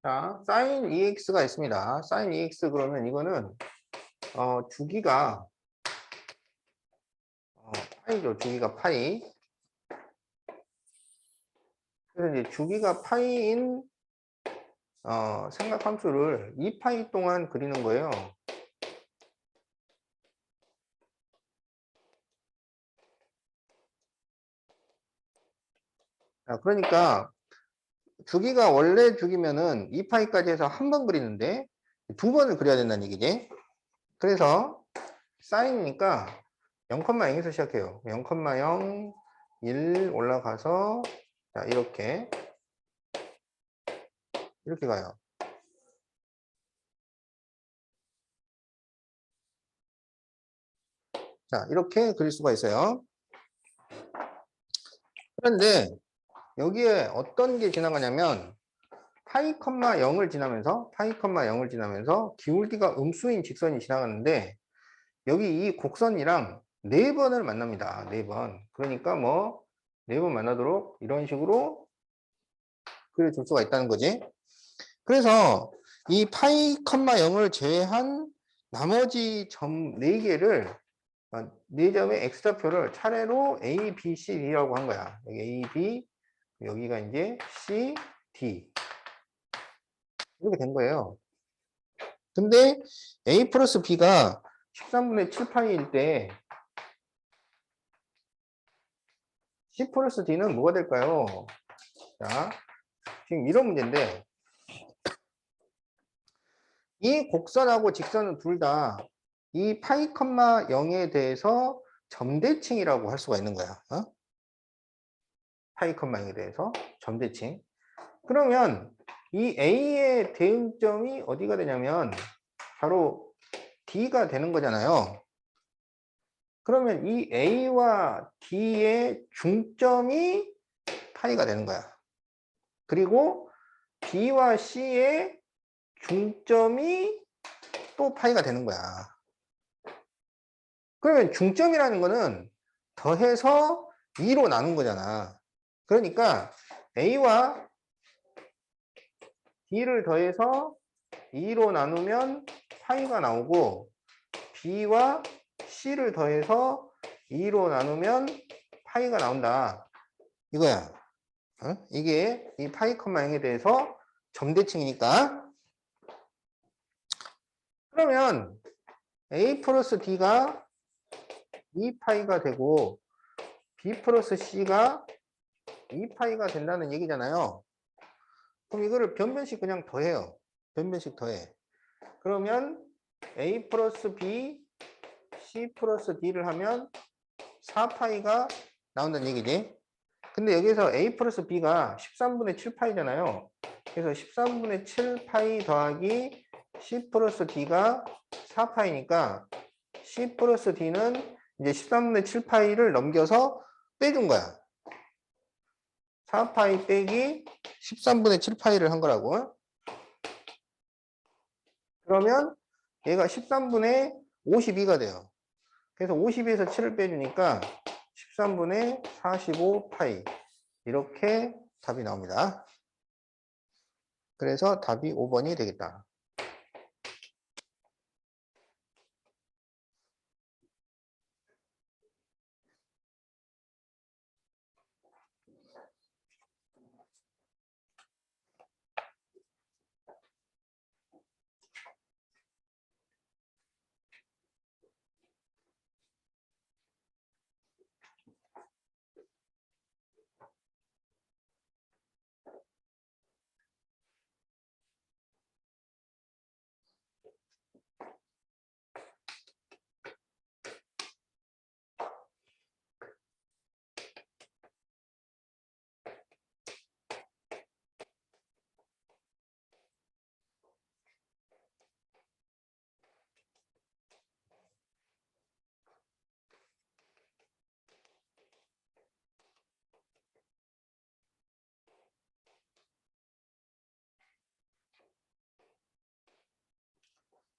자, sin EX가 있습니다. sin EX 그러면 이거는 주기가 파이죠. 주기가 파이. 그래서 이제 주기가 파이인 삼각함수를 2파이 동안 그리는 거예요. 자, 그러니까 주기가 원래 주기면은 2파이까지 해서 한 번 그리는데 두 번을 그려야 된다는 얘기지. 그래서 사인이니까 0,0에서 시작해요. 0,0, 1 올라가서 자, 이렇게 가요. 자, 이렇게 그릴 수가 있어요. 그런데 여기에 어떤 게 지나가냐면 파이, 0을 지나면서 기울기가 음수인 직선이 지나가는데 여기 이 곡선이랑 4번을 만납니다. 4번. 그러니까 뭐 4번 만나도록 이런 식으로 그려줄 수가 있다는 거지. 그래서 이 파이, 0을 제외한 나머지 점 4개를 4점의 x좌표를 차례로 A, B, C, D라고 한 거야. 여기 A, B, 여기가 이제 C, D. 이렇게 된 거예요. 근데 A 플러스 B가 13분의 7파이일 때 C 플러스 D는 뭐가 될까요? 자, 지금 이런 문제인데 이 곡선하고 직선은 둘 다 이 파이, 0에 대해서 점대칭이라고 할 수가 있는 거야. 파이, 0에 대해서 점대칭. 그러면 이 A의 대응점이 어디가 되냐면 바로 D가 되는 거잖아요. 그러면 이 A와 D의 중점이 파이가 되는 거야. 그리고 B와 C의 중점이 또 파이가 되는 거야. 그러면 중점이라는 거는 더해서 2로 나눈 거잖아. 그러니까 A와 D를 더해서 2로 나누면 파이가 나오고 B와 C를 더해서 2로 나누면 파이가 나온다. 이거야. 이게 이 파이, 0에 대해서 점대칭이니까. 그러면 A 플러스 D가 2파이가 되고 B 플러스 C가 2파이가 된다는 얘기잖아요. 그럼 이거를 변변씩 그냥 더해요. 변변씩 더해. 그러면 A 플러스 B, C 플러스 D를 하면 4파이가 나온다는 얘기지. 근데 여기서 A 플러스 B가 13분의 7파이잖아요. 그래서 13분의 7파이 더하기 C 플러스 D가 4파이니까 C 플러스 D는 이제 13분의 7파이를 넘겨서 빼준 거야. 4파이 빼기 13분의 7파이를 한 거라고. 그러면 얘가 13분의 52가 돼요. 그래서 52에서 7을 빼주니까 13분의 45파이. 이렇게 답이 나옵니다. 그래서 답이 5번이 되겠다.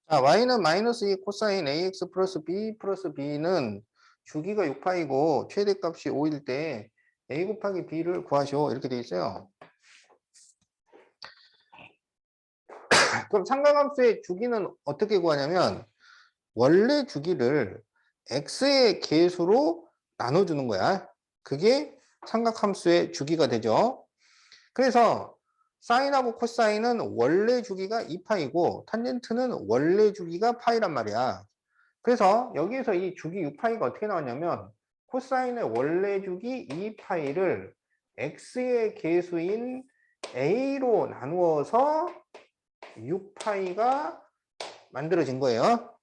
자, y는 마이너스 2 코사인 ax 플러스 b는 주기가 6파이고 최대값이 5일 때 a 곱하기 b를 구하시오. 이렇게 돼 있어요. 그럼 삼각함수의 주기는 어떻게 구하냐면 원래 주기를 x의 계수로 나눠주는 거야. 그게 삼각함수의 주기가 되죠. 그래서 사인하고 코사인은 원래 주기가 2파이고 탄젠트는 원래 주기가 파이란 말이야. 그래서 여기에서 이 주기 6파이가 어떻게 나왔냐면 코사인의 원래 주기 2파이를 x의 계수인 a로 나누어서 6파이가 만들어진 거예요.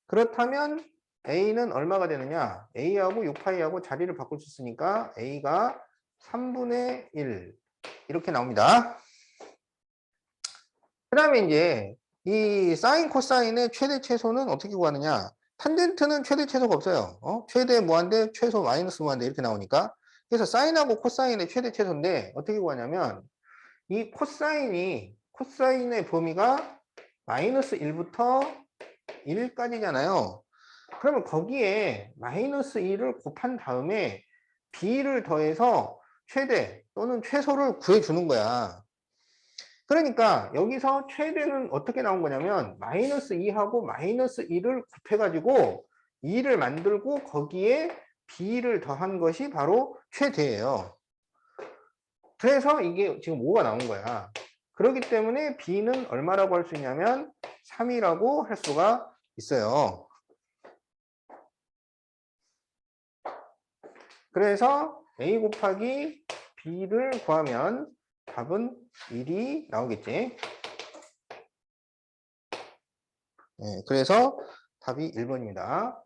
그렇다면 a는 얼마가 되느냐? a하고 6파이하고 자리를 바꿀 수 있으니까 a가 3분의 1 이렇게 나옵니다. 그 다음에 이제 이 사인 코사인의 최대 최소는 어떻게 구하느냐? 탄젠트는 최대 최소가 없어요. 최대 무한대 최소 마이너스 무한대 이렇게 나오니까. 그래서 사인하고 코사인의 최대 최소인데 어떻게 구하냐면 이 코사인의 범위가 마이너스 1부터 1까지잖아요. 그러면 거기에 마이너스 2를 곱한 다음에 b를 더해서 최대 또는 최소를 구해주는 거야. 그러니까 여기서 최대는 어떻게 나온 거냐면 마이너스 2하고 마이너스 2를 곱해가지고 2를 만들고 거기에 b를 더한 것이 바로 최대예요. 그래서 이게 지금 5가 나온 거야. 그렇기 때문에 b는 얼마라고 할 수 있냐면 3이라고 할 수가 있어요. 그래서 a 곱하기 b를 구하면 답은 1이 나오겠지. 네, 그래서 답이 1번입니다.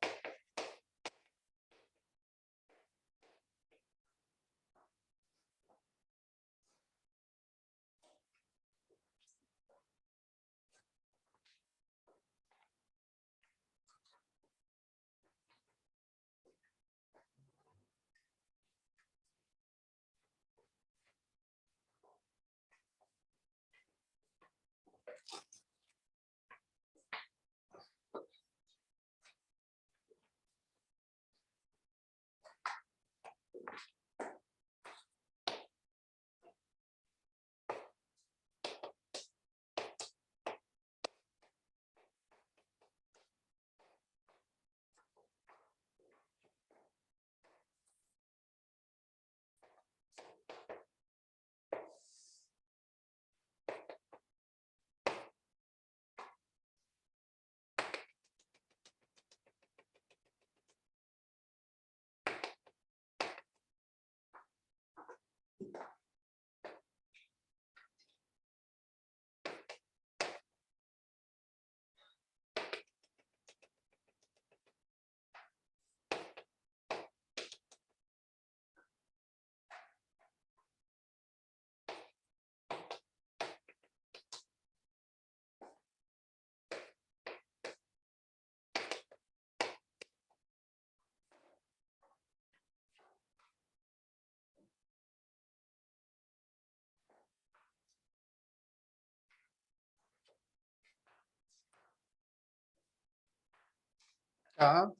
자,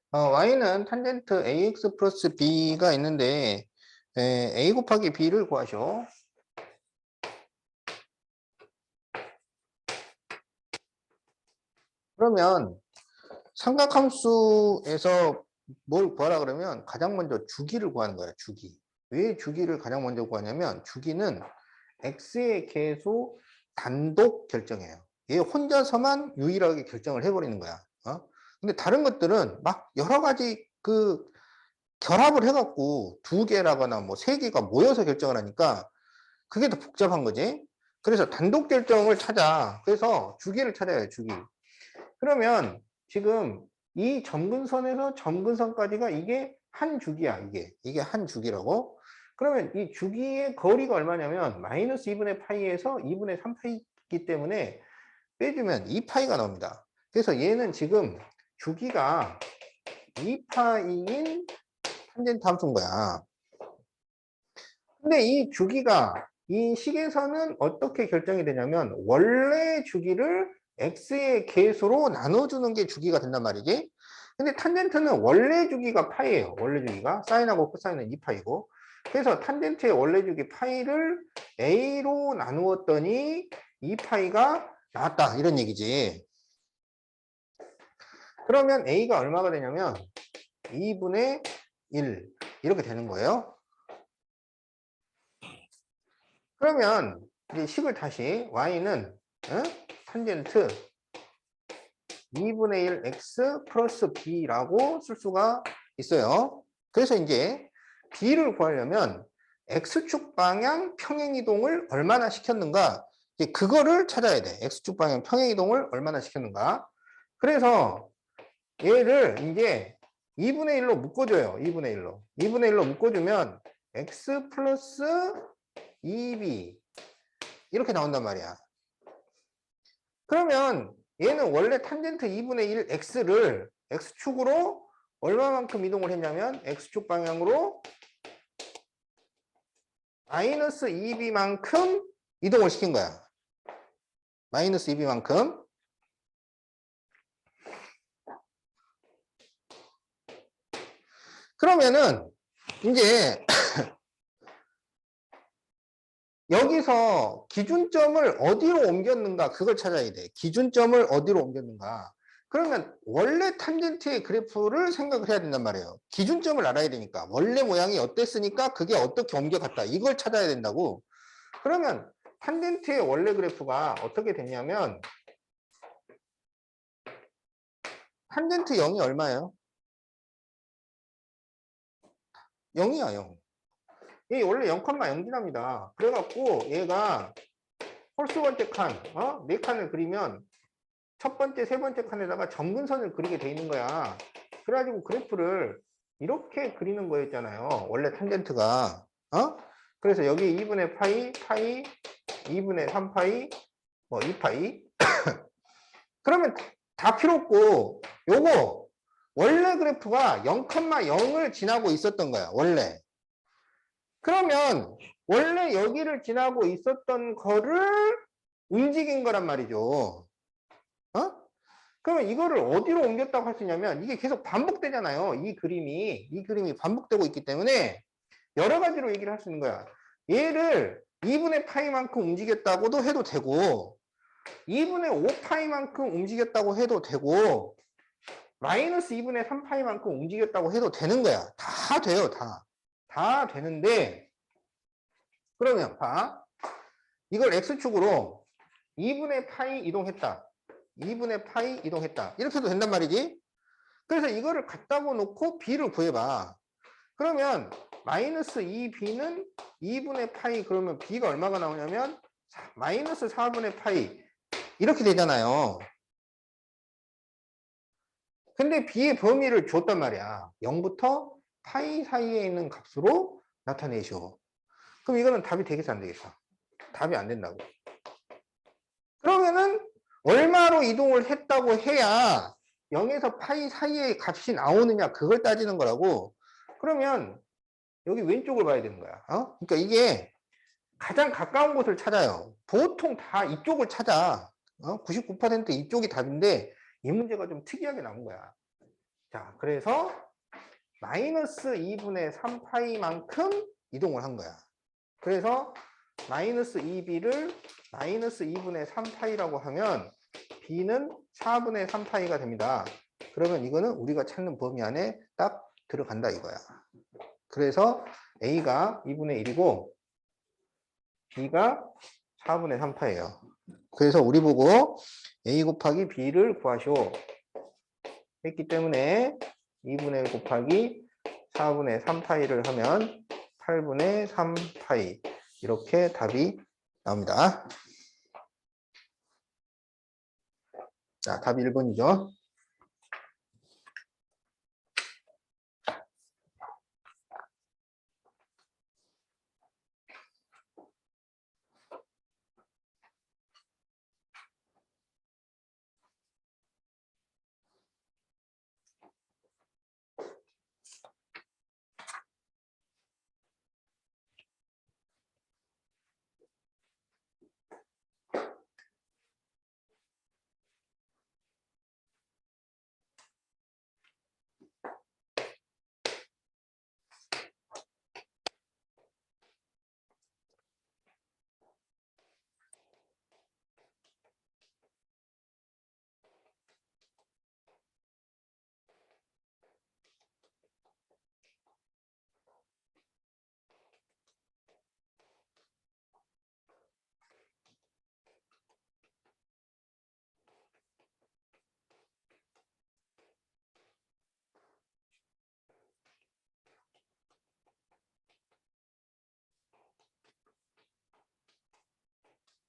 y는 탄젠트 ax 플러스 b가 있는데 a 곱하기 b를 구하셔. 그러면 삼각함수에서 뭘 구하라 그러면 가장 먼저 주기를 구하는 거야. 주기. 왜 주기를 가장 먼저 구하냐면 주기는 x의 계수 단독 결정이에요. 얘 혼자서만 유일하게 결정을 해버리는 거야. 근데 다른 것들은 막 여러 가지 그 결합을 해갖고 두 개라거나 뭐 세 개가 모여서 결정을 하니까 그게 더 복잡한 거지. 그래서 단독 결정을 찾아. 그래서 주기를 찾아야 해, 주기. 그러면 지금 이 점근선에서 점근선까지가 이게 한 주기야, 이게 한 주기라고. 그러면 이 주기의 거리가 얼마냐면 마이너스 2분의 파이에서 2분의 3파이기 때문에 빼주면 2파이가 나옵니다. 그래서 얘는 지금 주기가 2파이인 탄젠트 함수인 거야. 근데 이 주기가 이 식에서는 어떻게 결정이 되냐면 원래 주기를 x의 계수로 나눠주는 게 주기가 된단 말이지. 근데 탄젠트는 원래 주기가 파이예요. 원래 주기가 사인하고 코사인은 2파이고. 그래서 탄젠트의 원래 주기 파이를 a로 나누었더니 2파이가 나왔다 이런 얘기지. 그러면 a가 얼마가 되냐면 2분의 1 이렇게 되는 거예요. 그러면 이제 식을 다시 y는 탄젠트 2분의 1 x 플러스 b라고 쓸 수가 있어요. 그래서 이제 b를 구하려면 x축 방향 평행이동을 얼마나 시켰는가, 이제 그거를 찾아야 돼. x축 방향 평행이동을 얼마나 시켰는가. 그래서 얘를 이제 2분의 1로 묶어줘요. 2분의 1로. 2분의 1로 묶어주면 x 플러스 2b 이렇게 나온단 말이야. 그러면 얘는 원래 탄젠트 2분의 1 x를 x축으로 얼마만큼 이동을 했냐면 x축 방향으로 마이너스 2b만큼 이동을 시킨 거야. 마이너스 2b만큼. 그러면은 이제 여기서 기준점을 어디로 옮겼는가 그걸 찾아야 돼. 기준점을 어디로 옮겼는가. 그러면 원래 탄젠트의 그래프를 생각을 해야 된단 말이에요. 기준점을 알아야 되니까. 원래 모양이 어땠으니까 그게 어떻게 옮겨갔다. 이걸 찾아야 된다고. 그러면 탄젠트의 원래 그래프가 어떻게 됐냐면 탄젠트 0이 얼마예요? 0이야 0. 이 원래 0,0이랍니다. 그래갖고 얘가 홀수 번째 칸, 네 칸을 그리면 첫 번째, 세 번째 칸에다가 점근선을 그리게 돼 있는 거야. 그래가지고 그래프를 이렇게 그리는 거였잖아요. 원래 탄젠트가. 그래서 여기 2분의 파이, 2분의 3파이, 뭐 2파이. 그러면 다 필요 없고, 요거, 원래 그래프가 0,0을 지나고 있었던 거야, 원래. 그러면, 원래 여기를 지나고 있었던 거를 움직인 거란 말이죠. 그러면 이거를 어디로 옮겼다고 할 수 있냐면 이게 계속 반복되잖아요. 이 그림이 반복되고 있기 때문에 여러 가지로 얘기를 할 수 있는 거야. 얘를 2분의 파이만큼 움직였다고도 해도 되고 2분의 5파이만큼 움직였다고 해도 되고 마이너스 2분의 3파이만큼 움직였다고 해도 되는 거야. 다 돼요. 다 되는데 그러면 봐. 이걸 x축으로 2분의 파이 이동했다. 2분의 파이 이동했다. 이렇게 해도 된단 말이지. 그래서 이거를 갖다고 놓고 b를 구해봐. 그러면 마이너스 2b는 2분의 파이 그러면 b가 얼마가 나오냐면 마이너스 4분의 파이 이렇게 되잖아요. 근데 b의 범위를 줬단 말이야. 0부터 파이 사이에 있는 값으로 나타내시오. 그럼 이거는 답이 되겠어 안 되겠어? 답이 안 된다고. 그러면은 얼마로 이동을 했다고 해야 0에서 파이 사이의 값이 나오느냐 그걸 따지는 거라고. 그러면 여기 왼쪽을 봐야 되는 거야. 그러니까 이게 가장 가까운 곳을 찾아요. 보통 다 이쪽을 찾아. 99% 이쪽이 답인데 이 문제가 좀 특이하게 나온 거야. 자, 그래서 마이너스 2분의 3파이만큼 이동을 한 거야. 그래서 마이너스 2b를 마이너스 2분의 3파이라고 하면 b는 4분의 3파이가 됩니다. 그러면 이거는 우리가 찾는 범위 안에 딱 들어간다 이거야. 그래서 a가 2분의 1이고 b가 4분의 3파예요. 그래서 우리 보고 a 곱하기 b를 구하시오 했기 때문에 2분의 1 곱하기 4분의 3파이를 하면 8분의 3파이 이렇게 답이 나옵니다. 자, 답이 1번이죠.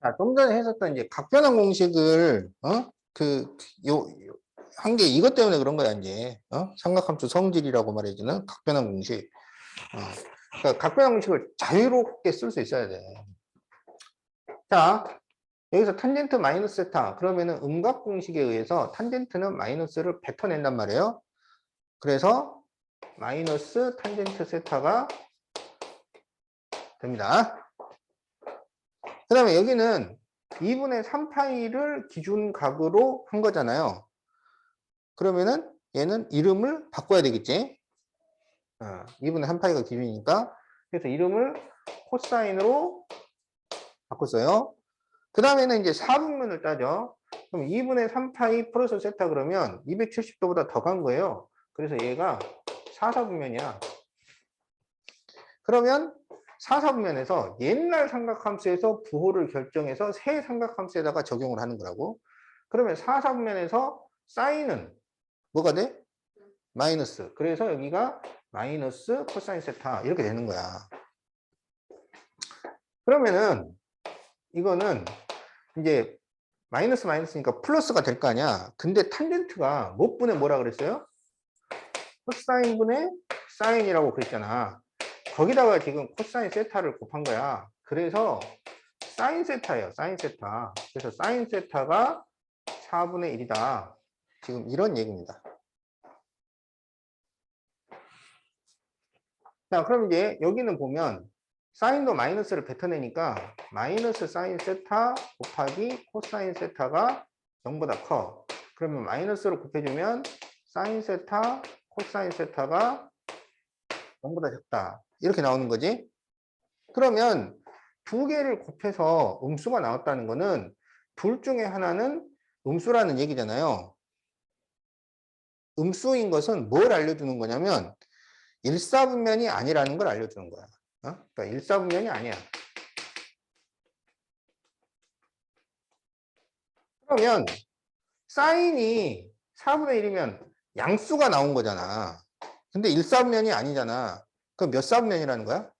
자, 좀 전에 했었던 이제 각변환 공식을 한 게 이것 때문에 그런 거야 이제 삼각함수 성질이라고 말해주는 각변환 공식. 그러니까 각변환 공식을 자유롭게 쓸 수 있어야 돼. 자, 여기서 탄젠트 마이너스 세타 그러면은 음각 공식에 의해서 탄젠트는 마이너스를 뱉어낸단 말이에요. 그래서 마이너스 탄젠트 세타가 됩니다. 그 다음에 여기는 2분의 3파이를 기준각으로 한 거잖아요. 그러면은 얘는 이름을 바꿔야 되겠지. 2분의 3파이가 기준이니까. 그래서 이름을 코사인으로 바꿨어요. 그 다음에는 이제 4분면을 따져. 그럼 2분의 3파이 플러스 세타 그러면 270도보다 더 간 거예요. 그래서 얘가 4사분면이야. 그러면 4사분면에서 옛날 삼각함수에서 부호를 결정해서 새 삼각함수에다가 적용을 하는 거라고. 그러면 4사분면에서 사인은 뭐가 돼? 마이너스. 그래서 여기가 마이너스 코사인 세타 이렇게 되는 거야. 그러면은 이거는 이제 마이너스 마이너스니까 플러스가 될 거 아니야. 근데 탄젠트가 몇 분의 뭐라 그랬어요? 코사인 분의 사인이라고 그랬잖아. 거기다가 지금 코사인 세타를 곱한 거야. 그래서 사인 세타예요. 사인 세타. 그래서 사인 세타가 4분의 1이다. 지금 이런 얘기입니다. 자, 그럼 이제 여기는 보면 사인도 마이너스를 뱉어내니까 마이너스 사인 세타 곱하기 코사인 세타가 0보다 커. 그러면 마이너스를 곱해주면 사인 세타, 코사인 세타가 0보다 작다. 이렇게 나오는 거지. 그러면 두 개를 곱해서 음수가 나왔다는 거는 둘 중에 하나는 음수라는 얘기잖아요. 음수인 것은 뭘 알려주는 거냐면 일사분면이 아니라는 걸 알려주는 거야. 그러니까 일사분면이 아니야. 그러면 사인이 4분의 1이면 양수가 나온 거잖아. 근데 일사분면이 아니잖아. 그럼 몇 사분면이라는 거야?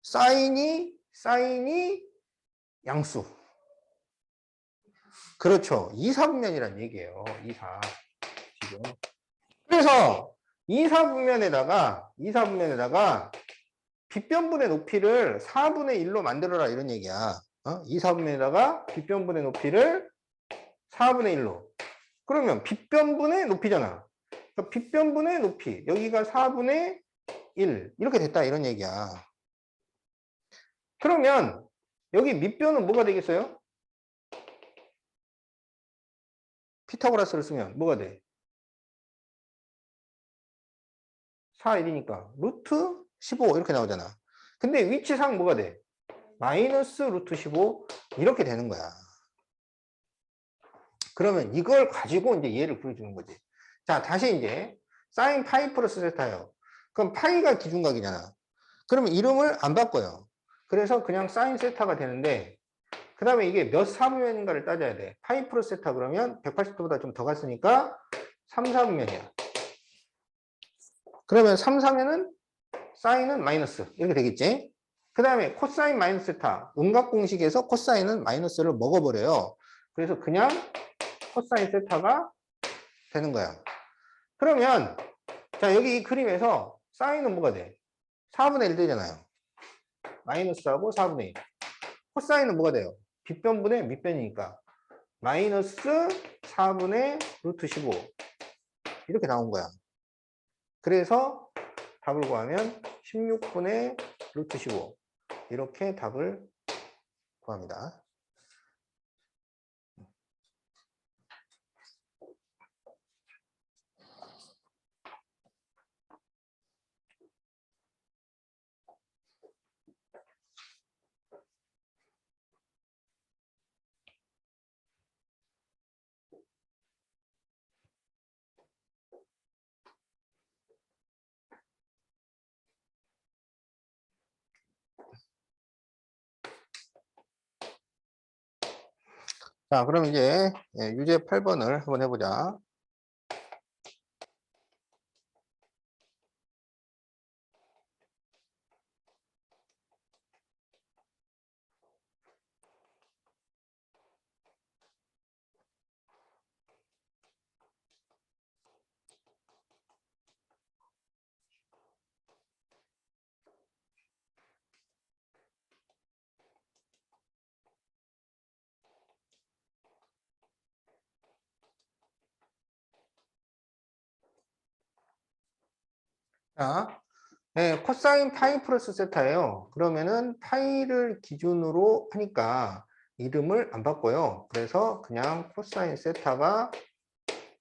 사인이 양수. 그렇죠. 2사분면이란 얘기예요. 2사. 지금. 그래서 2사분면에다가 빗변분의 높이를 4분의 1로 만들어라 이런 얘기야. 2사분면에다가 빗변분의 높이를 4분의 1로. 그러면 빗변분의 높이잖아. 그러니까 빗변분의 높이. 여기가 4분의 1. 이렇게 됐다 이런 얘기야. 그러면 여기 밑변은 뭐가 되겠어요? 피타고라스를 쓰면 뭐가 돼? 4, 1이니까 루트 15 이렇게 나오잖아. 근데 위치상 뭐가 돼? 마이너스 루트 15 이렇게 되는 거야. 그러면 이걸 가지고 이제 얘를 구해주는 거지. 자, 다시 이제 사인 파이 플러스 세타요. 그럼 파이가 기준각이잖아. 그러면 이름을 안 바꿔요. 그래서 그냥 사인 세타가 되는데 그 다음에 이게 몇 사분면인가를 따져야 돼. 파이 플러스 세타 그러면 180도보다 좀 더 갔으니까 3사분면이야. 그러면 3사면은 사인은 마이너스 이렇게 되겠지. 그 다음에 코사인 마이너스 세타 음각 공식에서 코사인은 마이너스를 먹어버려요. 그래서 그냥 코사인 세타가 되는 거야. 그러면 자 여기 이 그림에서 사인은 뭐가 돼? 4분의 1 되잖아요. 마이너스하고 4분의 1. 코사인은 뭐가 돼요? 빗변분의 밑변이니까 마이너스 4분의 루트 15 이렇게 나온 거야. 그래서 답을 구하면 16분의 루트 15 이렇게 답을 구합니다. 자, 그럼 이제 유제 8번을 한번 해보자. 자, 네, 코사인 파이 플러스 세타예요. 그러면은 파이를 기준으로 하니까 이름을 안 바꿔요. 그래서 그냥 코사인 세타가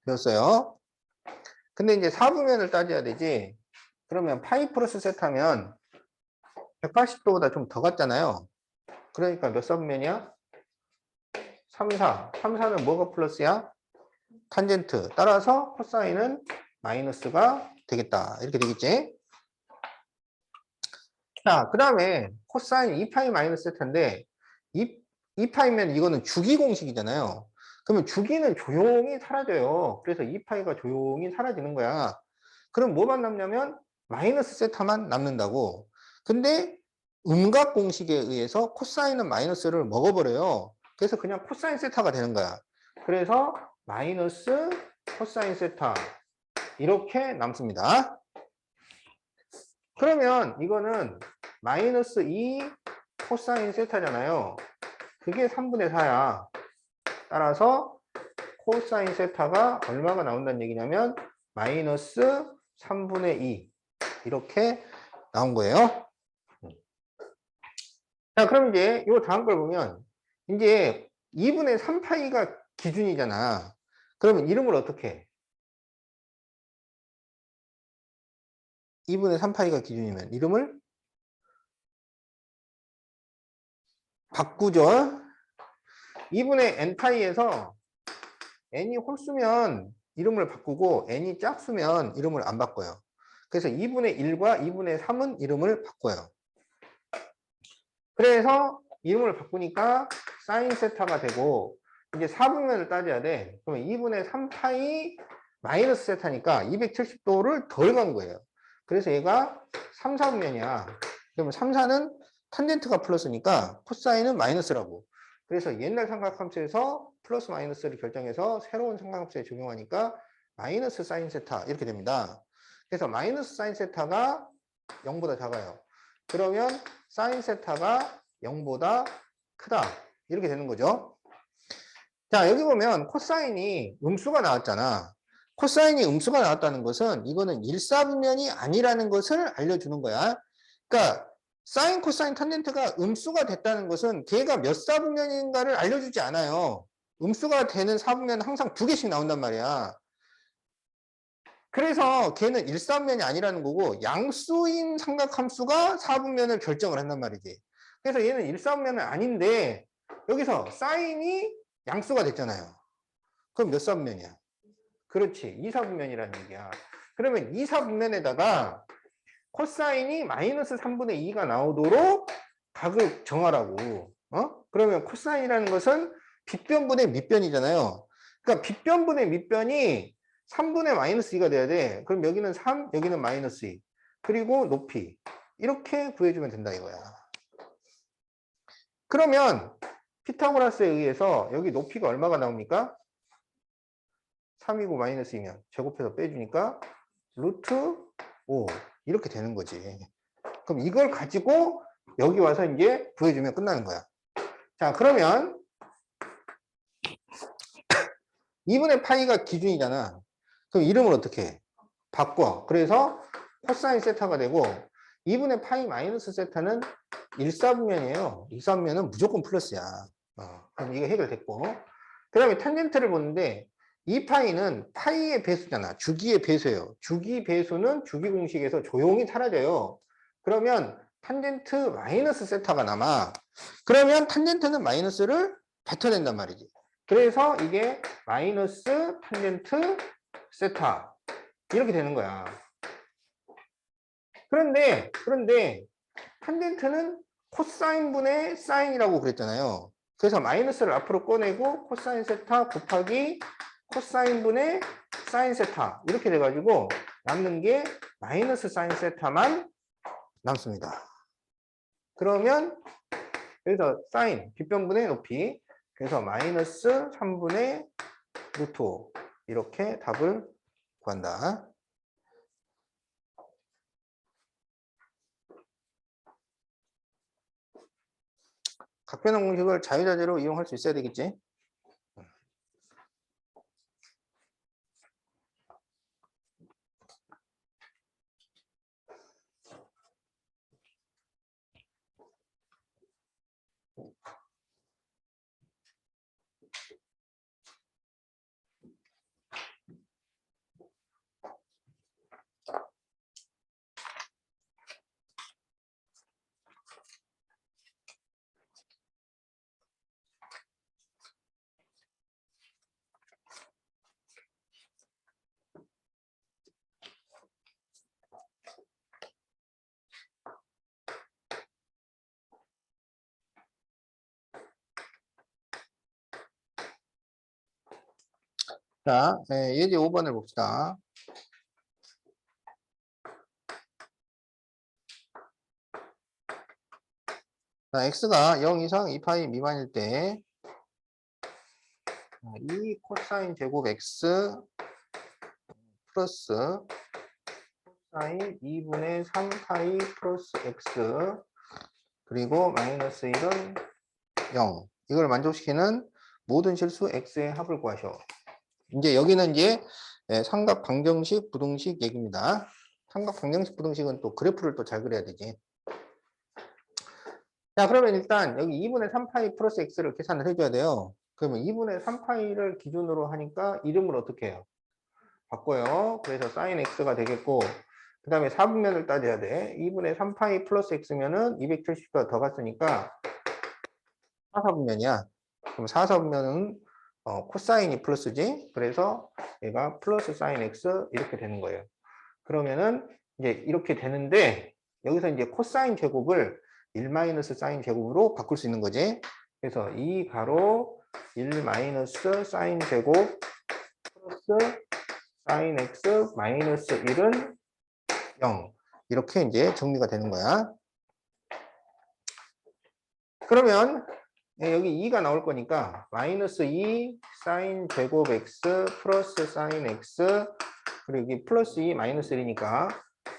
되었어요. 근데 이제 사분면을 따져야 되지. 그러면 파이 플러스 세타면 180도보다 좀 더 같잖아요. 그러니까 몇 사분면이야? 3, 4. 3, 4는 뭐가 플러스야? 탄젠트. 따라서 코사인은 마이너스가 되겠다. 이렇게 되겠지? 자, 그 다음에 코사인 2파이 마이너스 세타인데 2파이면 이거는 주기 공식이잖아요. 그러면 주기는 조용히 사라져요. 그래서 2파이가 조용히 사라지는 거야. 그럼 뭐만 남냐면 마이너스 세타만 남는다고. 근데 음각 공식에 의해서 코사인은 마이너스를 먹어버려요. 그래서 그냥 코사인 세타가 되는 거야. 그래서 마이너스 코사인 세타 이렇게 남습니다. 그러면 이거는 마이너스 2 코사인 세타잖아요. 그게 3분의 4야. 따라서 코사인 세타가 얼마가 나온다는 얘기냐면 마이너스 3분의 2 이렇게 나온 거예요. 자, 그럼 이제 이 다음 걸 보면 이제 2분의 3파이가 기준이잖아. 그러면 이름을 어떻게 해? 2분의 3파이가 기준이면 이름을 바꾸죠. 2분의 n파이에서 n이 홀수면 이름을 바꾸고 n이 짝수면 이름을 안 바꿔요. 그래서 2분의 1과 2분의 3은 이름을 바꿔요. 그래서 이름을 바꾸니까 사인 세타가 되고 이제 4분면을 따져야 돼. 그러면 2분의 3파이 마이너스 세타니까 270도를 덜 간 거예요. 그래서 얘가 3, 4분면이야. 그러면 3, 4는 탄젠트가 플러스니까 코사인은 마이너스라고. 그래서 옛날 삼각함수에서 플러스 마이너스를 결정해서 새로운 삼각함수에 적용하니까 마이너스 사인 세타 이렇게 됩니다. 그래서 마이너스 사인 세타가 0보다 작아요. 그러면 사인 세타가 0보다 크다. 이렇게 되는 거죠. 자, 여기 보면 코사인이 음수가 나왔잖아. 코사인이 음수가 나왔다는 것은 이거는 일사분면이 아니라는 것을 알려주는 거야. 그러니까 사인, 코사인, 탄젠트가 음수가 됐다는 것은 걔가 몇 사분면인가를 알려주지 않아요. 음수가 되는 사분면은 항상 2개씩 나온단 말이야. 그래서 걔는 일사분면이 아니라는 거고 양수인 삼각함수가 사분면을 결정을 한단 말이지. 그래서 얘는 일사분면은 아닌데 여기서 사인이 양수가 됐잖아요. 그럼 몇 사분면이야? 그렇지. 2사분면이라는 얘기야. 그러면 2사분면에다가 코사인이 마이너스 3분의 2가 나오도록 각을 정하라고. 그러면 코사인이라는 것은 빗변분의 밑변이잖아요. 그러니까 빗변분의 밑변이 3분의 마이너스 2가 돼야 돼. 그럼 여기는 3, 여기는 마이너스 2. 그리고 높이. 이렇게 구해주면 된다 이거야. 그러면 피타고라스에 의해서 여기 높이가 얼마가 나옵니까? 3이고 마이너스 2면 제곱해서 빼주니까 루트 5 이렇게 되는 거지. 그럼 이걸 가지고 여기 와서 이제 구해주면 끝나는 거야. 자, 그러면 2분의 파이가 기준이잖아. 그럼 이름을 어떻게 해? 바꿔. 그래서 코사인 세타가 되고 2분의 파이 마이너스 세타는 1사분면이에요. 2사분면은 무조건 플러스야. 그럼 이거 해결됐고. 그 다음에 탄젠트를 보는데 2파이는 파이의 배수잖아. 주기의 배수예요. 주기 배수는 주기 공식에서 조용히 사라져요. 그러면 탄젠트 마이너스 세타가 남아. 그러면 탄젠트는 마이너스를 뱉어낸단 말이지. 그래서 이게 마이너스 탄젠트 세타 이렇게 되는 거야. 그런데 탄젠트는 코사인분의 사인이라고 그랬잖아요. 그래서 마이너스를 앞으로 꺼내고 코사인 세타 곱하기 코사인분의 사인 세타 이렇게 돼가지고 남는 게 마이너스 사인 세타만 남습니다. 그러면 여기서 사인 빗변분의 높이 그래서 마이너스 3분의 루트 5 이렇게 답을 구한다. 각변환 공식을 자유자재로 이용할 수 있어야 되겠지. 자, 예제 5번을 봅시다. 자, x가 0 이상 2파이 미만일 때, 이 코사인 제곱 x 플러스 코사인 2분의 3파이 플러스 x 그리고 마이너스 1은 0. 이걸 만족시키는 모든 실수 x의 합을 구하셔. 이제 여기는 이제 삼각 방정식, 부등식 얘기입니다. 삼각 방정식, 부등식은 또 그래프를 또 잘 그려야 되지. 자, 그러면 일단 여기 2분의 3파이 플러스 x를 계산을 해줘야 돼요. 그러면 2분의 3파이를 기준으로 하니까 이름을 어떻게 해요? 바꿔요. 그래서 sin x가 되겠고, 그 다음에 4분면을 따져야 돼. 2분의 3파이 플러스 x면은 270도 더 갔으니까 4분면이야. 그럼 4분면은 코사인이 플러스지. 그래서 얘가 플러스 sin x 이렇게 되는 거예요. 그러면은 이제 이렇게 되는데 여기서 이제 코사인 제곱을 1 마이너스 사인 제곱으로 바꿀 수 있는 거지. 그래서 이 가로 1 마이너스 사인 제곱 플러스 사인 x 마이너스 1은 0. 이렇게 이제 정리가 되는 거야. 그러면 여기 2가 나올 거니까 마이너스 2 사인 제곱 x 플러스 사인 x 그리고 여기 플러스 2 마이너스 1이니까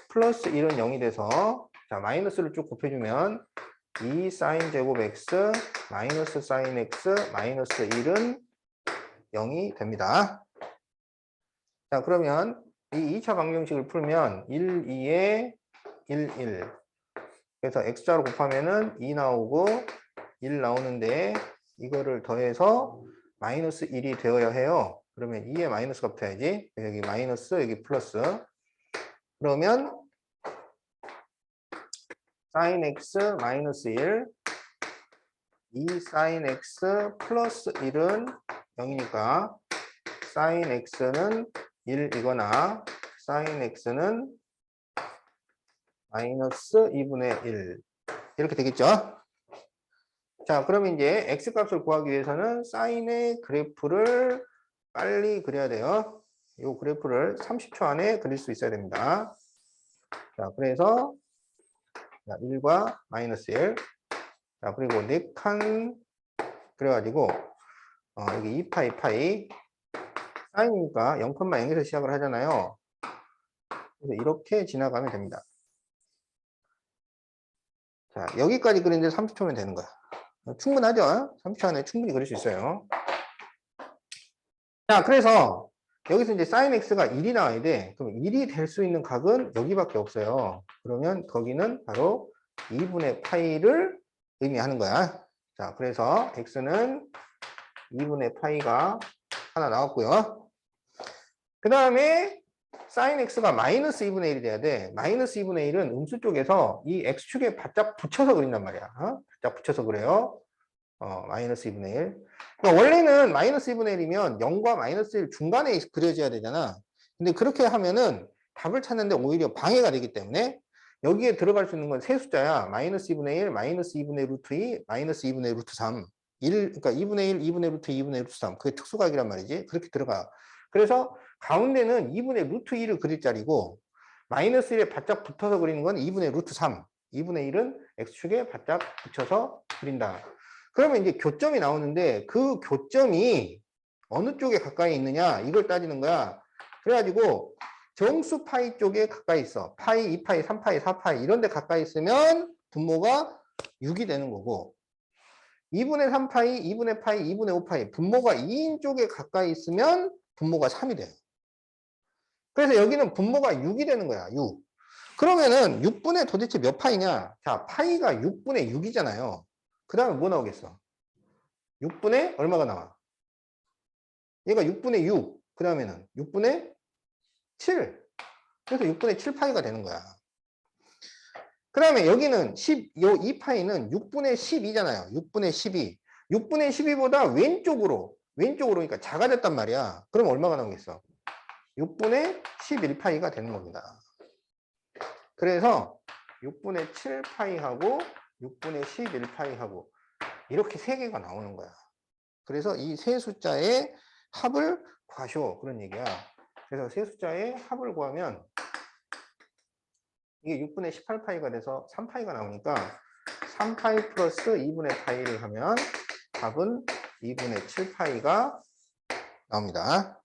플러스 1은 0이 돼서 자 마이너스를 쭉 곱해주면 2 사인 제곱 x 마이너스 사인 x 마이너스 1은 0이 됩니다. 자 그러면 이 2차 방정식을 풀면 1, 2에 1, 1 그래서 x자로 곱하면은 2 나오고 1 나오는데 이거를 더해서 마이너스 1이 되어야 해요. 그러면 2에 마이너스가 붙어야지. 여기 마이너스 여기 플러스 그러면 sin x 마이너스 1 2 sin x 플러스 1은 0이니까 sin x는 1이거나 sin x는 마이너스 2분의 1 이렇게 되겠죠. 자 그러면 이제 x 값을 구하기 위해서는 사인의 그래프를 빨리 그려야 돼요. 이 그래프를 30초 안에 그릴 수 있어야 됩니다. 자 그래서 1과 마이너스 1 자 그리고 4칸 그래가지고 여기 2파이 파이 사인이니까 0,0에서 시작을 하잖아요. 그래서 이렇게 지나가면 됩니다. 자 여기까지 그리는데 30초면 되는 거야. 충분하죠? 30초 안에 충분히 그릴 수 있어요. 자, 그래서 여기서 이제 sin x가 1이 나와야 돼. 그럼 1이 될 수 있는 각은 여기밖에 없어요. 그러면 거기는 바로 2분의 파이를 의미하는 거야. 자, 그래서 x는 2분의 파이가 하나 나왔고요. 그 다음에 sin x가 마이너스 2분의 1이 돼야 돼. 마이너스 2분의 1은 음수 쪽에서 이 x축에 바짝 붙여서 그린단 말이야. 바짝 붙여서 그래요. 마이너스 2분의 1. 그러니까 원래는 마이너스 2분의 1이면 0과 마이너스 1 중간에 그려져야 되잖아. 근데 그렇게 하면은 답을 찾는데 오히려 방해가 되기 때문에 여기에 들어갈 수 있는 건 세 숫자야. 마이너스 2분의 1, 마이너스 2분의 루트 2, 마이너스 2분의 루트 3. 그러니까 2분의 1, 2분의 루트 2, 2분의 루트 3. 그게 특수각이란 말이지. 그렇게 들어가. 그래서 가운데는 2분의 루트 2를 그릴 자리고 마이너스 1에 바짝 붙어서 그리는 건 2분의 루트 3. 2분의 1은 x축에 바짝 붙여서 그린다. 그러면 이제 교점이 나오는데 그 교점이 어느 쪽에 가까이 있느냐 이걸 따지는 거야. 그래가지고 정수 파이 쪽에 가까이 있어. 파이, 2파이, 3파이, 4파이 이런 데 가까이 있으면 분모가 6이 되는 거고 2분의 3파이, 2분의 파이, 2분의 5파이 분모가 2인 쪽에 가까이 있으면 분모가 3이 돼요. 그래서 여기는 분모가 6이 되는 거야. 6. 그러면은 6분의 도대체 몇 파이냐? 자, 파이가 6분의 6이잖아요. 그 다음에 뭐 나오겠어? 6분의 얼마가 나와? 얘가 6분의 6. 그 다음에는 6분의 7. 그래서 6분의 7파이가 되는 거야. 그 다음에 여기는 10, 요 2파이는 6분의 12잖아요. 6분의 12. 6분의 12보다 왼쪽으로, 그러니까 작아졌단 말이야. 그럼 얼마가 나오겠어? 6분의 11파이가 되는 겁니다. 그래서 6분의 7파이하고 6분의 11파이하고 이렇게 세 개가 나오는 거야. 그래서 이 세 숫자의 합을 구하쇼. 그런 얘기야. 그래서 세 숫자의 합을 구하면 이게 6분의 18파이가 돼서 3파이가 나오니까 3파이 플러스 2분의 파이를 하면 답은 2분의 7파이가 나옵니다.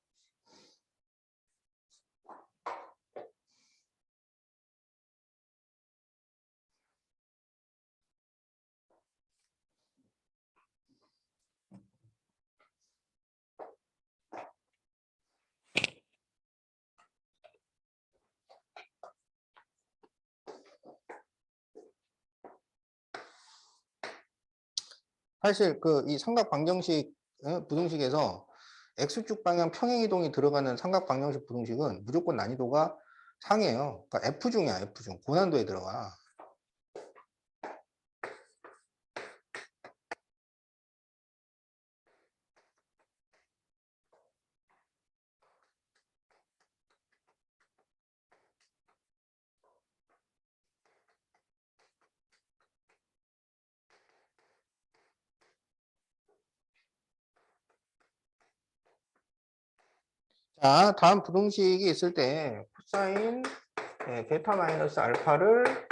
사실 이 삼각 방정식 부등식에서 x축 방향 평행 이동이 들어가는 삼각 방정식 부등식은 무조건 난이도가 상이에요. 그러니까 F 중이야, F 중. 고난도에 들어가. 자, 다음 부등식이 있을 때 코사인 베타 마이너스 알파를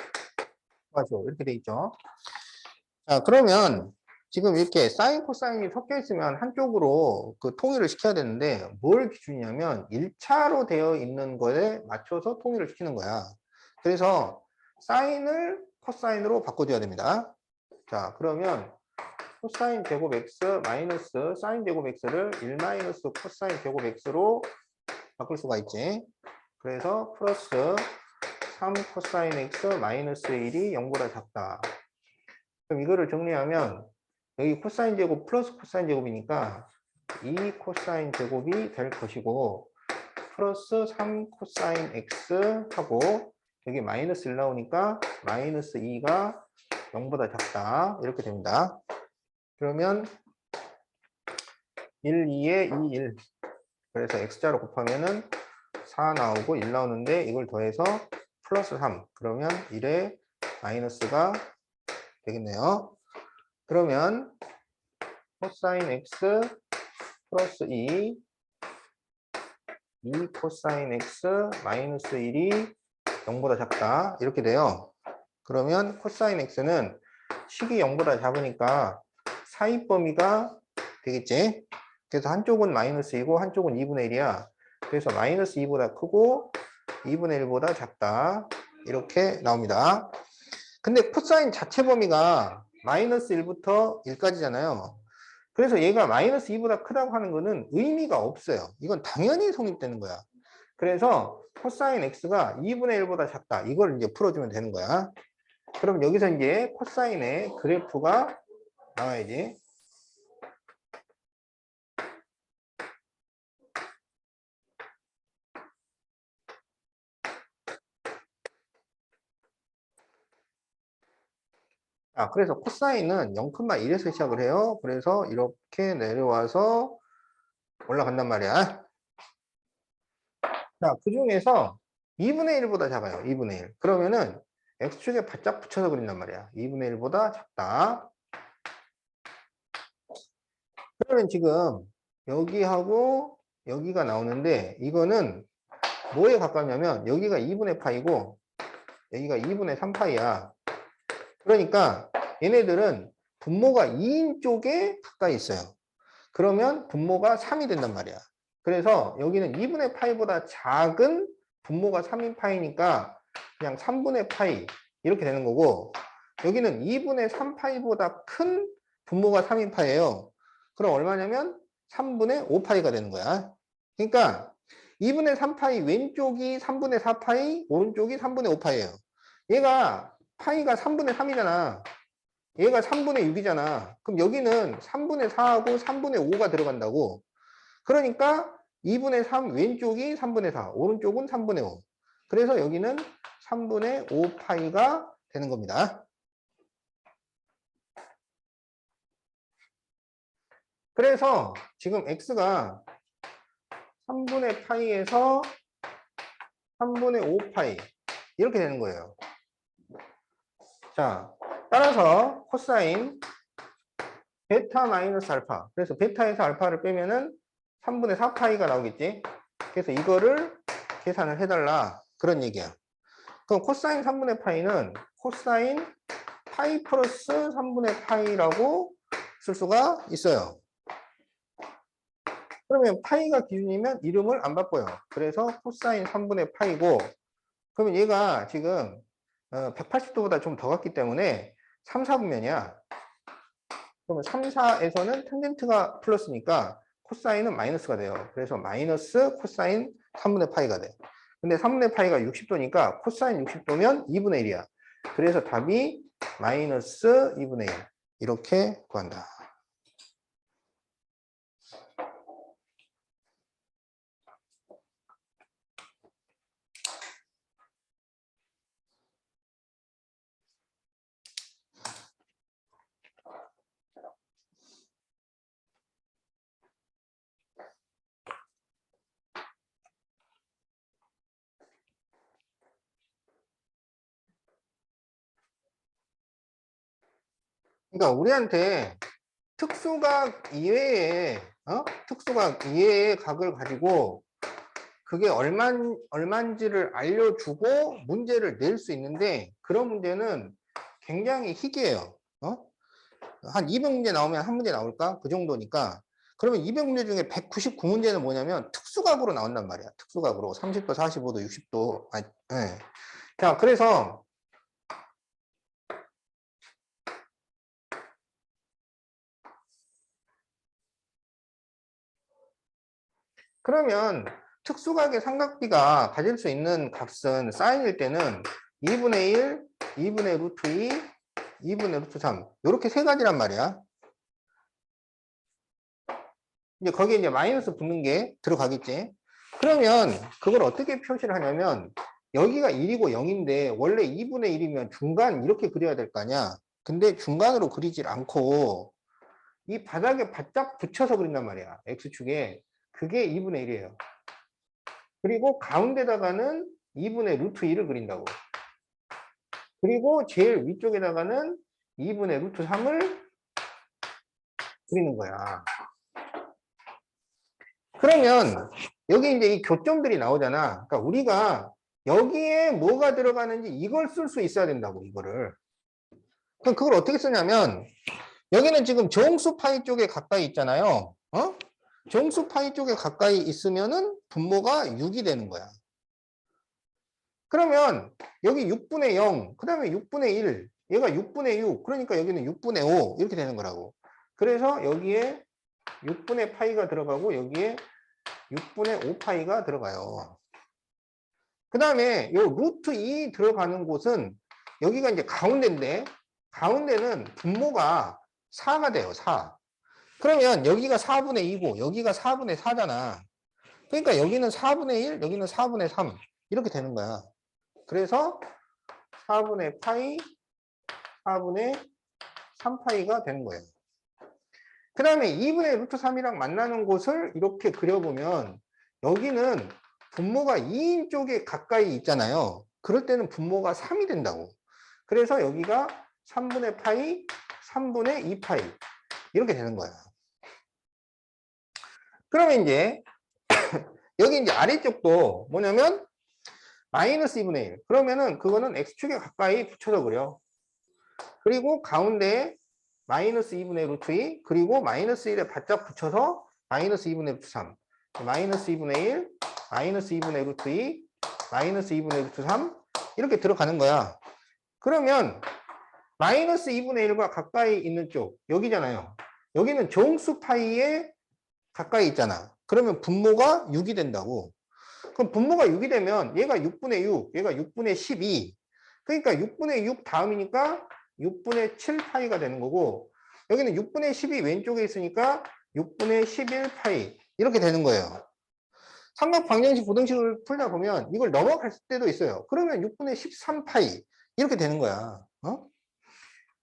구하죠. 이렇게 돼 있죠. 자, 그러면 지금 이렇게 사인, 코사인이 섞여 있으면 한쪽으로 통일을 시켜야 되는데 뭘 기준이냐면 1차로 되어 있는 거에 맞춰서 통일을 시키는 거야. 그래서 사인을 코사인으로 바꿔줘야 됩니다. 자, 그러면 코사인 제곱 x 마이너스 사인 제곱 x를 1 마이너스 코사인 제곱 x로 바꿀 수가 있지. 그래서 플러스 3 코사인 x 마이너스 1이 0보다 작다. 그럼 이거를 정리하면 여기 코사인 제곱 플러스 코사인 제곱이니까 2 코사인 제곱이 될 것이고 플러스 3 코사인 x 하고 여기 마이너스 1 나오니까 마이너스 2가 0보다 작다. 이렇게 됩니다. 그러면 1, 2에 2, 1. 그래서 x자로 곱하면은 4 나오고 1 나오는데 이걸 더해서 플러스 3. 그러면 1에 마이너스가 되겠네요. 그러면 코사인 x 플러스 2 코사인 x 마이너스 1이 0보다 작다. 이렇게 돼요. 그러면 코사인 x는 식이 0보다 작으니까 사이 범위가 되겠지. 그래서 한쪽은 마이너스 2고 한쪽은 2분의 1이야. 그래서 마이너스 2보다 크고 2분의 1보다 작다. 이렇게 나옵니다. 근데 코사인 자체 범위가 마이너스 1부터 1까지잖아요. 그래서 얘가 마이너스 2보다 크다고 하는 거는 의미가 없어요. 이건 당연히 성립되는 거야. 그래서 코사인 x가 2분의 1보다 작다. 이걸 이제 풀어주면 되는 거야. 그럼 여기서 이제 코사인의 그래프가 나와야지. 그래서 코사인은 0,1에서 시작을 해요. 그래서 이렇게 내려와서 올라간단 말이야. 자, 그 중에서 2분의 1보다 작아요. 2분의 1. 그러면은 x축에 바짝 붙여서 그린단 말이야. 2분의 1보다 작다. 그러면 지금 여기하고 여기가 나오는데 이거는 뭐에 가깝냐면 여기가 2분의 파이고 여기가 2분의 3파이야. 그러니까 얘네들은 분모가 2인 쪽에 가까이 있어요. 그러면 분모가 3이 된단 말이야. 그래서 여기는 2분의 파이보다 작은 분모가 3인 파이니까 그냥 3분의 파이 이렇게 되는 거고 여기는 2분의 3파이보다 큰 분모가 3인 파이예요. 그럼 얼마냐면 3분의 5파이가 되는 거야. 그러니까 2분의 3파이 왼쪽이 3분의 4파이 오른쪽이 3분의 5파이예요. 얘가 파이가 3분의 3이잖아. 얘가 3분의 6이잖아. 그럼 여기는 3분의 4하고 3분의 5가 들어간다고. 그러니까 2분의 3 왼쪽이 3분의 4, 오른쪽은 3분의 5. 그래서 여기는 3분의 5파이가 되는 겁니다. 그래서 지금 x가 3분의 파이에서 3분의 5파이 이렇게 되는 거예요. 자, 따라서 코사인 베타 마이너스 알파. 그래서 베타에서 알파를 빼면은 3분의 4파이가 나오겠지? 그래서 이거를 계산을 해달라. 그런 얘기야. 그럼 코사인 3분의 파이는 코사인 파이 플러스 3분의 파이라고 쓸 수가 있어요. 그러면 파이가 기준이면 이름을 안 바꿔요. 그래서 코사인 3분의 파이고, 그러면 얘가 지금 180도보다 좀 더 갔기 때문에 3, 4분면이야. 그러면 3, 4에서는 탄젠트가 플러스니까 코사인은 마이너스가 돼요. 그래서 마이너스 코사인 3분의 파이가 돼. 근데 3분의 파이가 60도니까 코사인 60도면 2분의 1이야. 그래서 답이 마이너스 2분의 1. 이렇게 구한다. 그러니까 우리한테 특수각 이외에 특수각 이외의 각을 가지고 그게 얼마인지를 알려주고 문제를 낼 수 있는데 그런 문제는 굉장히 희귀해요. 한 200문제 나오면 한 문제 나올까? 그 정도니까. 그러면 200문제 중에 199문제는 뭐냐면 특수각으로 나온단 말이야. 특수각으로 30도, 45도, 60도. 네. 자, 그래서 그러면 특수각의 삼각비가 가질 수 있는 값은 사인일 때는 2분의 1, 2분의 루트 2, 2분의 루트 3 이렇게 세 가지란 말이야. 이제 거기에 이제 마이너스 붙는 게 들어가겠지. 그러면 그걸 어떻게 표시를 하냐면 여기가 1이고 0인데 원래 2분의 1이면 중간 이렇게 그려야 될 거 아니야. 근데 중간으로 그리질 않고 이 바닥에 바짝 붙여서 그린단 말이야. X축에. 그게 2분의 1이에요. 그리고 가운데다가는 2분의 루트 2를 그린다고. 그리고 제일 위쪽에다가는 2분의 루트 3을 그리는 거야. 그러면 여기 이제 이 교점들이 나오잖아. 그러니까 우리가 여기에 뭐가 들어가는지 이걸 쓸 수 있어야 된다고, 이거를. 그럼 그걸 어떻게 쓰냐면 여기는 지금 정수 파이 쪽에 가까이 있잖아요. 정수 파이 쪽에 가까이 있으면은 분모가 6이 되는 거야. 그러면 여기 6분의 0, 그 다음에 6분의 1, 얘가 6분의 6, 그러니까 여기는 6분의 5 이렇게 되는 거라고. 그래서 여기에 6분의 파이가 들어가고 여기에 6분의 5파이가 들어가요. 그 다음에 요 루트 2 들어가는 곳은 여기가 이제 가운데인데 가운데는 분모가 4가 돼요. 4. 그러면 여기가 4분의 2고 여기가 4분의 4잖아. 그러니까 여기는 4분의 1, 여기는 4분의 3 이렇게 되는 거야. 그래서 4분의 파이, 4분의 3파이가 되는 거예요. 그 다음에 2분의 루트 3이랑 만나는 곳을 이렇게 그려보면 여기는 분모가 2인 쪽에 가까이 있잖아요. 그럴 때는 분모가 3이 된다고. 그래서 여기가 3분의 파이, 3분의 2파이 이렇게 되는 거야. 그러면 이제 여기 이제 아래쪽도 뭐냐면 마이너스 2분의 1. 그러면은 그거는 x축에 가까이 붙여서 그려. 그리고 가운데에 마이너스 2분의 루트 2, 그리고 마이너스 1에 바짝 붙여서 마이너스 2분의 루트 3. 마이너스 2분의 1, 마이너스 2분의 루트 2, 마이너스 2분의 루트 3 이렇게 들어가는 거야. 그러면 마이너스 2분의 1과 가까이 있는 쪽 여기잖아요. 여기는 정수 파이에 가까이 있잖아. 그러면 분모가 6이 된다고. 그럼 분모가 6이 되면 얘가 6분의 6, 얘가 6분의 12. 그러니까 6분의 6 다음이니까 6분의 7파이가 되는 거고 여기는 6분의 12 왼쪽에 있으니까 6분의 11파이 이렇게 되는 거예요. 삼각 방정식 부등식을 풀다 보면 이걸 넘어갈 때도 있어요. 그러면 6분의 13파이 이렇게 되는 거야.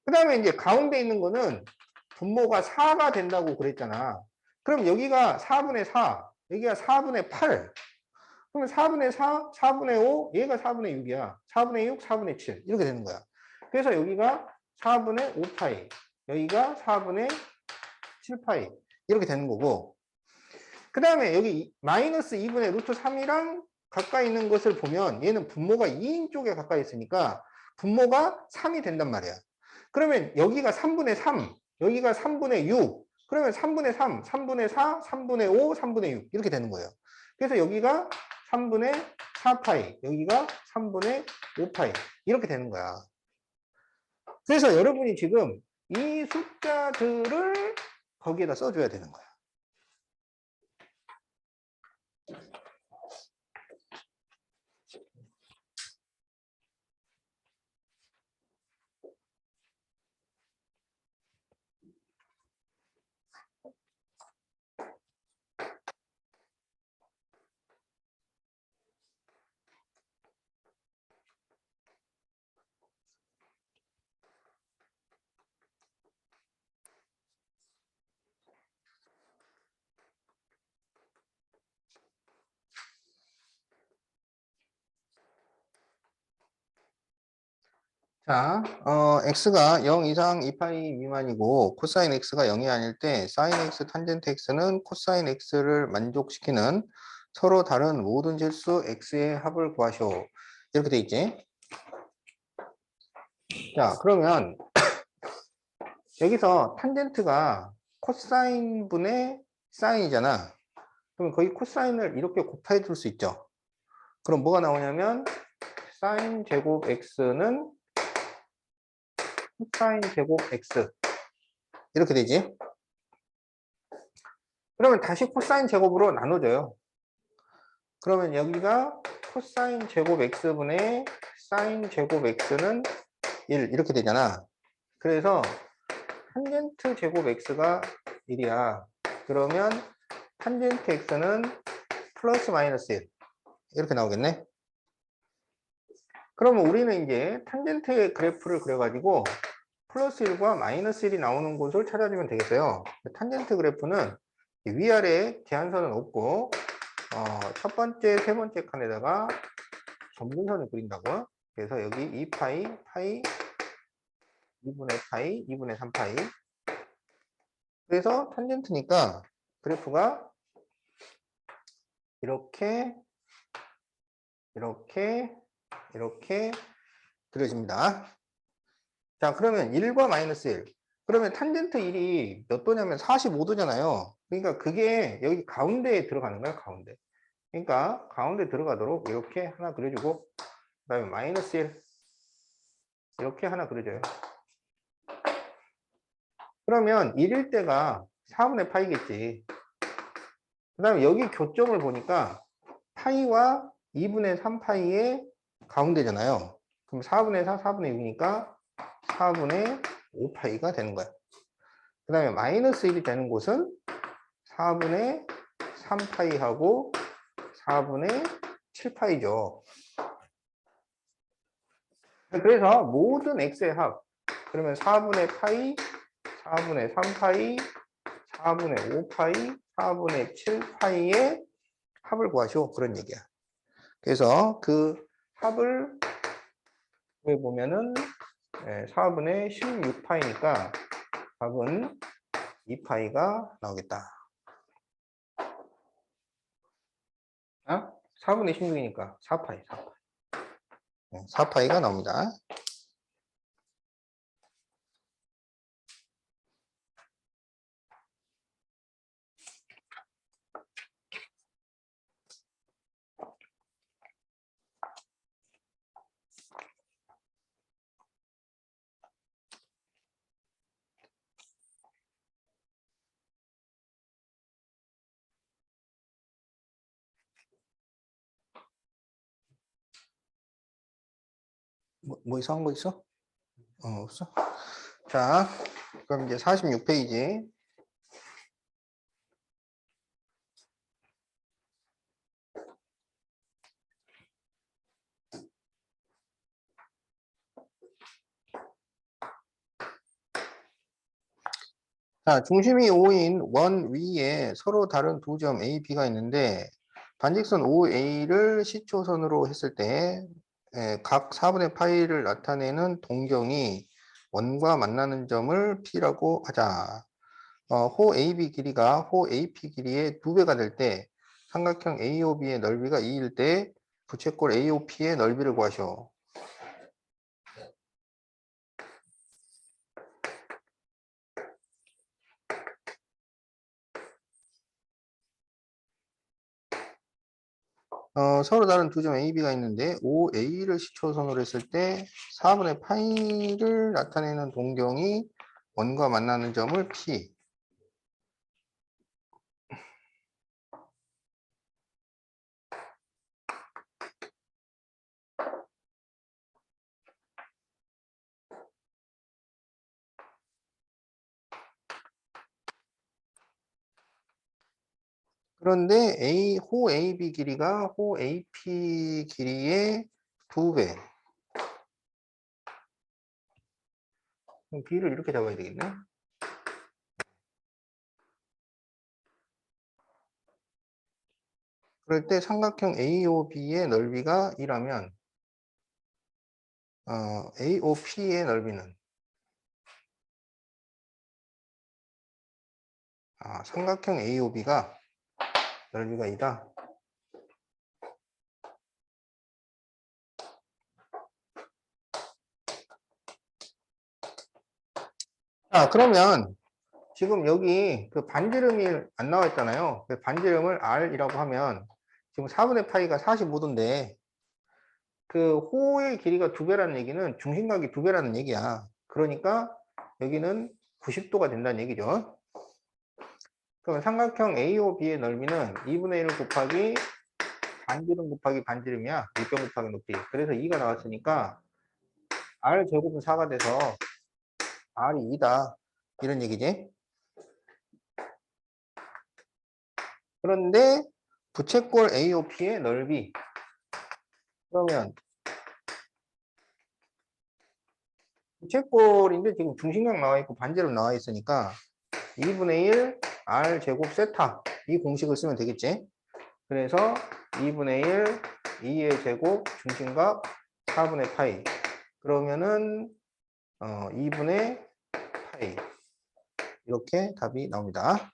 그 다음에 이제 가운데 있는 거는 분모가 4가 된다고 그랬잖아. 그럼 여기가 4분의 4, 여기가 4분의 8. 그러면 4분의 4, 4분의 5, 얘가 4분의 6이야. 4분의 6, 4분의 7 이렇게 되는 거야. 그래서 여기가 4분의 5파이, 여기가 4분의 7파이 이렇게 되는 거고 그 다음에 여기 마이너스 2분의 루트 3이랑 가까이 있는 것을 보면 얘는 분모가 2인 쪽에 가까이 있으니까 분모가 3이 된단 말이야. 그러면 여기가 3분의 3, 여기가 3분의 6, 그러면 3분의 3, 3분의 4, 3분의 5, 3분의 6 이렇게 되는 거예요. 그래서 여기가 3분의 4파이, 여기가 3분의 5파이 이렇게 되는 거야. 그래서 여러분이 지금 이 숫자들을 거기에다 써줘야 되는 거야. 자, x가 0 이상 2파이 미만이고 코사인 x가 0이 아닐 때 사인 x 탄젠트 x는 코사인 x를 만족시키는 서로 다른 모든 실수 x의 합을 구하시오. 이렇게 돼 있지. 자, 그러면 여기서 탄젠트가 코사인 분의 사인이잖아. 그러면 거기 코사인을 이렇게 곱해 줄 수 있죠. 그럼 뭐가 나오냐면 사인 제곱 x는 코사인 제곱 x 이렇게 되지. 그러면 다시 코사인 제곱으로 나눠줘요. 그러면 여기가 코사인 제곱 x분의 사인 제곱 x는 1 이렇게 되잖아. 그래서 탄젠트 제곱 x가 1이야. 그러면 탄젠트 x는 플러스 마이너스 1 이렇게 나오겠네. 그러면 우리는 이제 탄젠트의 그래프를 그려가지고 플러스 1과 마이너스 1이 나오는 곳을 찾아주면 되겠어요. 탄젠트 그래프는 위아래 제한선은 없고 첫 번째, 세 번째 칸에다가 점근선을 그린다고. 그래서 여기 2파이, 파이, 2분의 파이, 2분의 3파이. 그래서 탄젠트니까 그래프가 이렇게, 이렇게, 이렇게 그려집니다. 자, 그러면 1과 마이너스 1. 그러면 탄젠트 1이 몇 도냐면 45도잖아요. 그러니까 그게 여기 가운데에 들어가는 거야, 가운데. 그러니까 가운데 들어가도록 이렇게 하나 그려주고, 그 다음에 마이너스 1. 이렇게 하나 그려줘요. 그러면 1일 때가 4분의 파이겠지. 그 다음에 여기 교점을 보니까 파이와 2분의 3파이의 가운데잖아요. 그럼 4분의 4, 4분의 6이니까 4분의 5파이가 되는 거야. 그 다음에 마이너스 1이 되는 곳은 4분의 3파이하고 4분의 7파이죠. 그래서 모든 x의 합, 그러면 4분의 파이, 4분의 3파이, 4분의 5파이, 4분의 7파이의 합을 구하시오. 그런 얘기야. 그래서 그 합을 보면은 4분의 16파이니까 답은 2파이가 나오겠다. 4분의 16이니까 4파이, 4파이. 4파이가 나옵니다. 뭐 이상한 거 있어? 없어? 자, 그럼 이제 46페이지. 자, 중심이 O인 원 위에 서로 다른 두 점 A, B가 있는데 반직선 OA를 시초선으로 했을 때 각 4분의 파이를 나타내는 동경이 원과 만나는 점을 P라고 하자. 호 AB 길이가 호 AP 길이의 2배가 될 때 삼각형 AOB의 넓이가 2일 때 부채꼴 AOP의 넓이를 구하시오. 서로 다른 두 점 AB가 있는데 OA를 시초선으로 했을 때 4분의 파이를 나타내는 동경이 원과 만나는 점을 P. 그런데 호 AB 길이가 호 AP 길이의 2배. 그럼 B를 이렇게 잡아야 되겠네. 그럴 때 삼각형 AOB의 넓이가 2라면 AOP의 넓이는 삼각형 AOB가 넓이가 2다. 그러면 지금 여기 그 반지름이 안 나와 있잖아요. 그 반지름을 R이라고 하면 지금 4분의 파이가 45도인데 그 호의 길이가 2배라는 얘기는 중심각이 2배라는 얘기야. 그러니까 여기는 90도가 된다는 얘기죠. 그러면 삼각형 AOB의 넓이는 2분의 1 곱하기 반지름 곱하기 반지름이야. 밑변 곱하기 높이. 그래서 2가 나왔으니까 R 제곱은 4가 돼서 R이 2다. 이런 얘기지. 그런데 부채꼴 AOP의 넓이. 그러면 부채꼴인데 지금 중심각 나와 있고 반지름 나와 있으니까 2분의 1 R 제곱 세타 이 공식을 쓰면 되겠지. 그래서 2분의 1 2의 제곱 중심각 4분의 파이. 그러면은 2분의 파이. 이렇게 답이 나옵니다.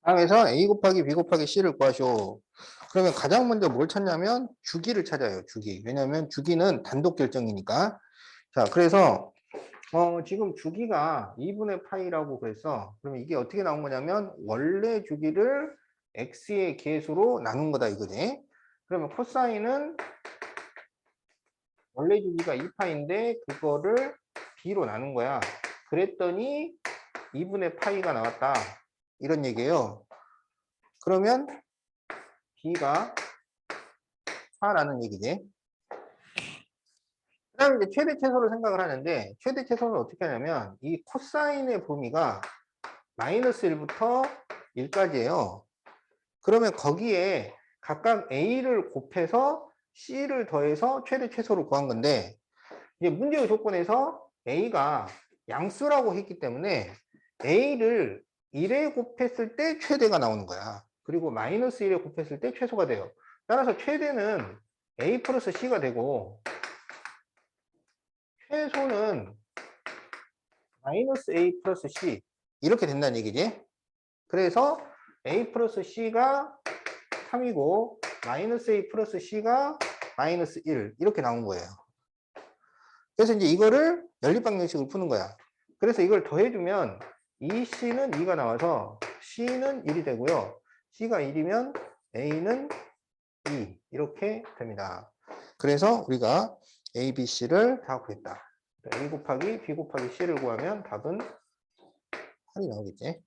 다음에서 A 곱하기 B 곱하기 C를 구하시오. 그러면 가장 먼저 뭘 찾냐면 주기를 찾아요. 주기. 왜냐하면 주기는 단독 결정이니까. 자, 그래서 지금 주기가 2분의 파이라고 그랬어. 그러면 이게 어떻게 나온 거냐면 원래 주기를 x의 계수로 나눈 거다 이거지. 그러면 코사인은 원래 주기가 2파인데 그거를 b로 나눈 거야. 그랬더니 2분의 파이가 나왔다. 이런 얘기예요. 그러면 b가 4라는 얘기지. 그 다음에 이제 최대 최소를 생각을 하는데 최대 최소는 어떻게 하냐면 이 코사인의 범위가 마이너스 1부터 1까지예요. 그러면 거기에 각각 A를 곱해서 C를 더해서 최대 최소를 구한 건데 이제 문제의 조건에서 A가 양수라고 했기 때문에 A를 1에 곱했을 때 최대가 나오는 거야. 그리고 마이너스 1에 곱했을 때 최소가 돼요. 따라서 최대는 A 플러스 C가 되고 최소는 마이너스 A 플러스 C 이렇게 된다는 얘기지. 그래서 A 플러스 C가 3이고 마이너스 A 플러스 C가 마이너스 1 이렇게 나온 거예요. 그래서 이제 이거를 연립방정식을 푸는 거야. 그래서 이걸 더해주면 이 C는 2가 나와서 C는 1이 되고요. C가 1이면 A는 2 이렇게 됩니다. 그래서 우리가 A, B, C를 다 구했다. A 곱하기 B 곱하기 C를 구하면 답은 8이 나오겠지.